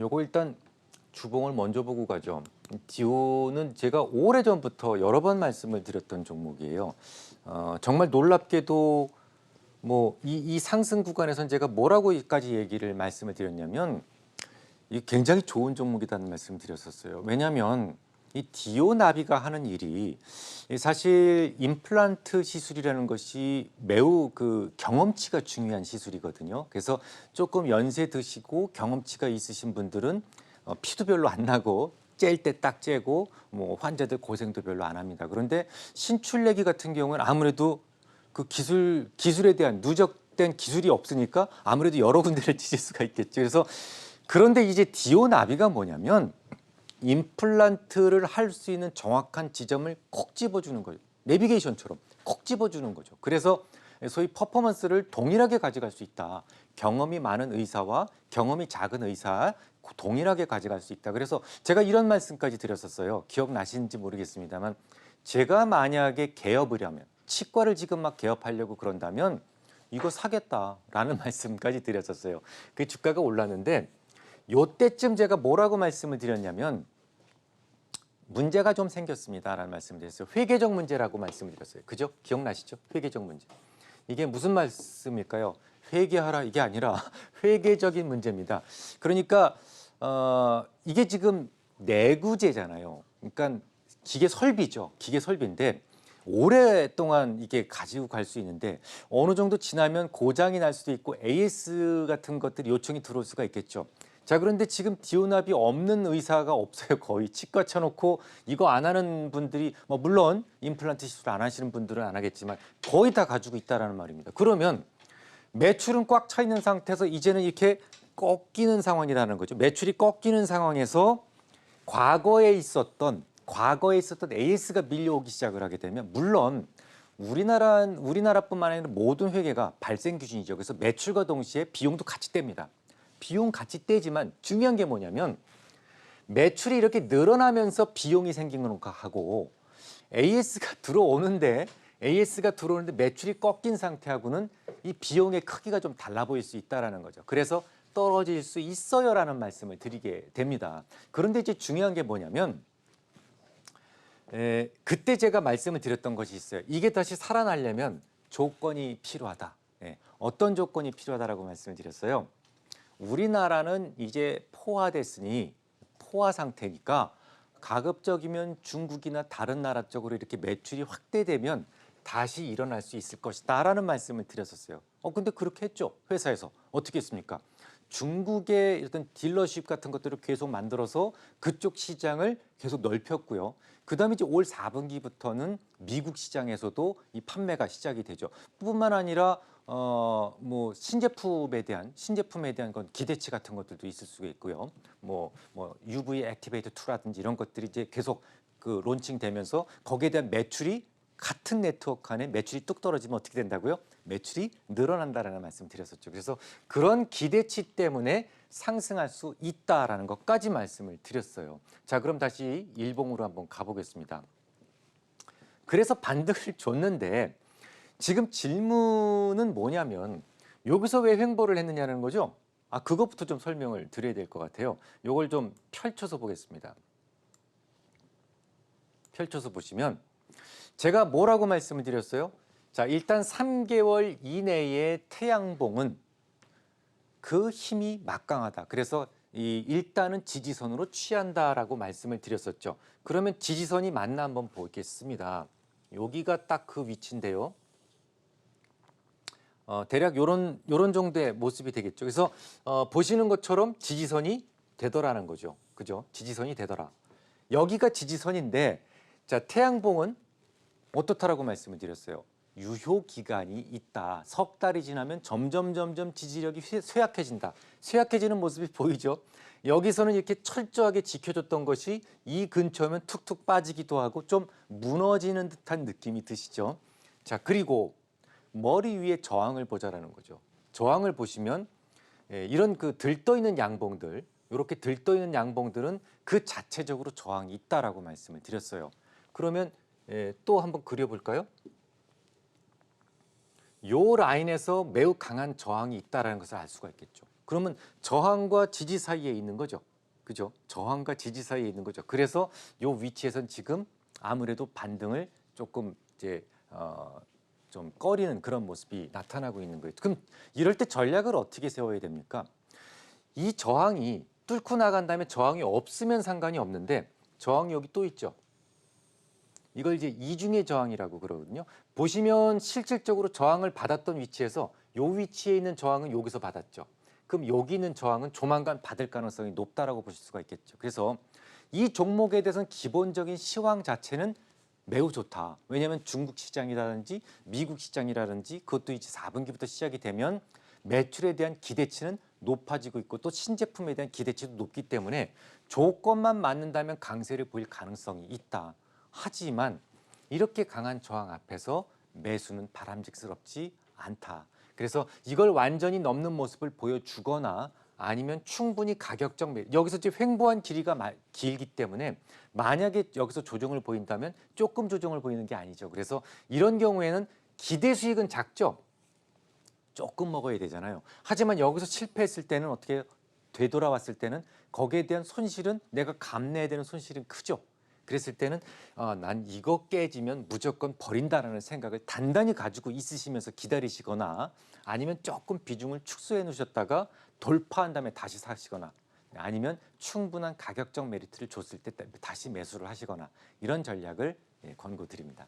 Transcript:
요거 일단 주봉을 먼저 보고 가죠. 디오는 제가 오래전부터 여러 번 말씀을 드렸던 종목이에요. 정말 놀랍게도 뭐 이 상승 구간에선 제가 뭐라고까지 얘기를 말씀을 드렸냐면 이 굉장히 좋은 종목이라는 말씀을 드렸었어요. 왜냐하면 이 디오 나비가 하는 일이 사실 임플란트 시술이라는 것이 매우 그 경험치가 중요한 시술이거든요. 그래서 조금 연세 드시고 경험치가 있으신 분들은 피도 별로 안 나고 째일 때 딱 째고 뭐 환자들 고생도 별로 안 합니다. 그런데 신출내기 같은 경우는 아무래도 그 기술에 대한 누적된 기술이 없으니까 아무래도 여러 군데를 찢을 수가 있겠죠. 그래서 그런데 이제 디오 나비가 뭐냐면 임플란트를 할 수 있는 정확한 지점을 콕 집어주는 거죠. 내비게이션처럼 콕 집어주는 거죠. 그래서 소위 퍼포먼스를 동일하게 가져갈 수 있다. 경험이 많은 의사와 경험이 작은 의사 동일하게 가져갈 수 있다. 그래서 제가 이런 말씀까지 드렸었어요. 기억나시는지 모르겠습니다만 제가 만약에 개업을 하면 치과를 지금 막 개업하려고 그런다면 이거 사겠다라는 말씀까지 드렸었어요. 그 주가가 올랐는데 요때쯤 제가 뭐라고 말씀을 드렸냐면 문제가 좀 생겼습니다라는 말씀을 드렸어요. 회계적 문제라고 말씀을 드렸어요. 그죠? 기억나시죠? 회계적 문제. 이게 무슨 말씀일까요? 회계하라 이게 아니라 회계적인 문제입니다. 그러니까 이게 지금 내구재잖아요. 그러니까 기계 설비죠. 기계 설비인데 오랫동안 이게 가지고 갈 수 있는데 어느 정도 지나면 고장이 날 수도 있고 AS 같은 것들이 요청이 들어올 수가 있겠죠. 자, 그런데 지금 디오납이 없는 의사가 없어요. 거의 치과 쳐놓고 이거 안 하는 분들이 뭐 물론 임플란트 시술 안 하시는 분들은 안 하겠지만 거의 다 가지고 있다라는 말입니다. 그러면 매출은 꽉 차 있는 상태에서 이제는 이렇게 꺾이는 상황이라는 거죠. 매출이 꺾이는 상황에서 과거에 있었던 AS가 밀려오기 시작을 하게 되면 물론 우리나라뿐만 아니라 모든 회계가 발생 기준이죠. 그래서 매출과 동시에 비용도 같이 뗍니다. 비용 같이 떼지만 중요한 게 뭐냐면 매출이 이렇게 늘어나면서 비용이 생기는 거하고 AS가 들어오는데 매출이 꺾인 상태하고는 이 비용의 크기가 좀 달라 보일 수 있다는 거죠. 그래서 떨어질 수 있어요라는 말씀을 드리게 됩니다. 그런데 이제 중요한 게 뭐냐면 그때 제가 말씀을 드렸던 것이 있어요. 이게 다시 살아나려면 조건이 필요하다. 어떤 조건이 필요하다라고 말씀을 드렸어요. 우리나라는 이제 포화됐으니 포화 상태니까 가급적이면 중국이나 다른 나라 쪽으로 이렇게 매출이 확대되면 다시 일어날 수 있을 것이다라는 말씀을 드렸었어요. 근데 그렇게 했죠. 회사에서. 어떻게 했습니까? 중국의 어떤 딜러십 같은 것들을 계속 만들어서 그쪽 시장을 계속 넓혔고요. 그다음에 이제 올 4분기부터는 미국 시장에서도 이 판매가 시작이 되죠. 뿐만 아니라 뭐 신제품에 대한 건 기대치 같은 것들도 있을 수가 있고요. 뭐 UV 액티베이터 2라든지 이런 것들이 이제 계속 그 론칭되면서 거기에 대한 매출이 같은 네트워크 안에 매출이 뚝 떨어지면 어떻게 된다고요? 매출이 늘어난다라는 말씀 드렸었죠. 그래서 그런 기대치 때문에 상승할 수 있다라는 것까지 말씀을 드렸어요. 자, 그럼 다시 일봉으로 한번 가보겠습니다. 그래서 반등을 줬는데 지금 질문은 뭐냐면 여기서 왜 횡보를 했느냐는 거죠. 그것부터 좀 설명을 드려야 될 것 같아요. 이걸 좀 펼쳐서 보겠습니다. 펼쳐서 보시면 제가 뭐라고 말씀을 드렸어요? 자, 일단 3개월 이내의 태양봉은 그 힘이 막강하다. 그래서 일단은 지지선으로 취한다라고 말씀을 드렸었죠. 그러면 지지선이 맞나 한번 보겠습니다. 여기가 딱 그 위치인데요. 대략 요런 정도의 모습이 되겠죠. 그래서 보시는 것처럼 지지선이 되더라는 거죠. 그죠? 지지선이 되더라. 여기가 지지선인데 자, 태양봉은 어떻다라고 말씀을 드렸어요. 유효 기간이 있다. 석 달이 지나면 점점 지지력이 쇠약해진다. 쇠약해지는 모습이 보이죠. 여기서는 이렇게 철저하게 지켜줬던 것이 이 근처면 툭툭 빠지기도 하고 좀 무너지는 듯한 느낌이 드시죠. 자, 그리고 머리 위에 저항을 보자라는 거죠. 저항을 보시면 이런 그 들떠 있는 양봉들, 이렇게 들떠 있는 양봉들은 그 자체적으로 저항이 있다라고 말씀을 드렸어요. 그러면 또 한번 그려볼까요? 요 라인에서 매우 강한 저항이 있다는 것을 알 수가 있겠죠. 그러면 저항과 지지 사이에 있는 거죠. 그죠? 저항과 지지 사이에 있는 거죠. 그래서 요 위치에선 지금 아무래도 반등을 조금 이제 좀 꺼리는 그런 모습이 나타나고 있는 거예요. 그럼 이럴 때 전략을 어떻게 세워야 됩니까? 이 저항이 뚫고 나간 다음에 저항이 없으면 상관이 없는데 저항이 여기 또 있죠. 이걸 이제 이중의 저항이라고 그러거든요. 보시면 실질적으로 저항을 받았던 위치에서 요 위치에 있는 저항은 여기서 받았죠. 그럼 여기 있는 저항은 조만간 받을 가능성이 높다라고 보실 수가 있겠죠. 그래서 이 종목에 대해서는 기본적인 시황 자체는 매우 좋다. 왜냐하면 중국 시장이라든지 미국 시장이라든지 그것도 이제 4분기부터 시작이 되면 매출에 대한 기대치는 높아지고 있고 또 신제품에 대한 기대치도 높기 때문에 조건만 맞는다면 강세를 보일 가능성이 있다. 하지만 이렇게 강한 저항 앞에서 매수는 바람직스럽지 않다. 그래서 이걸 완전히 넘는 모습을 보여주거나 아니면 충분히 가격적 여기서 이제 횡보한 길이가 길기 때문에 만약에 여기서 조정을 보인다면 조금 조정을 보이는 게 아니죠. 그래서 이런 경우에는 기대 수익은 작죠. 조금 먹어야 되잖아요. 하지만 여기서 실패했을 때는 어떻게 되돌아왔을 때는 거기에 대한 손실은 내가 감내해야 되는 손실은 크죠. 그랬을 때는 난 이거 깨지면 무조건 버린다라는 생각을 단단히 가지고 있으시면서 기다리시거나 아니면 조금 비중을 축소해 놓으셨다가 돌파한 다음에 다시 사시거나 아니면 충분한 가격적 메리트를 줬을 때 다시 매수를 하시거나 이런 전략을 권고드립니다.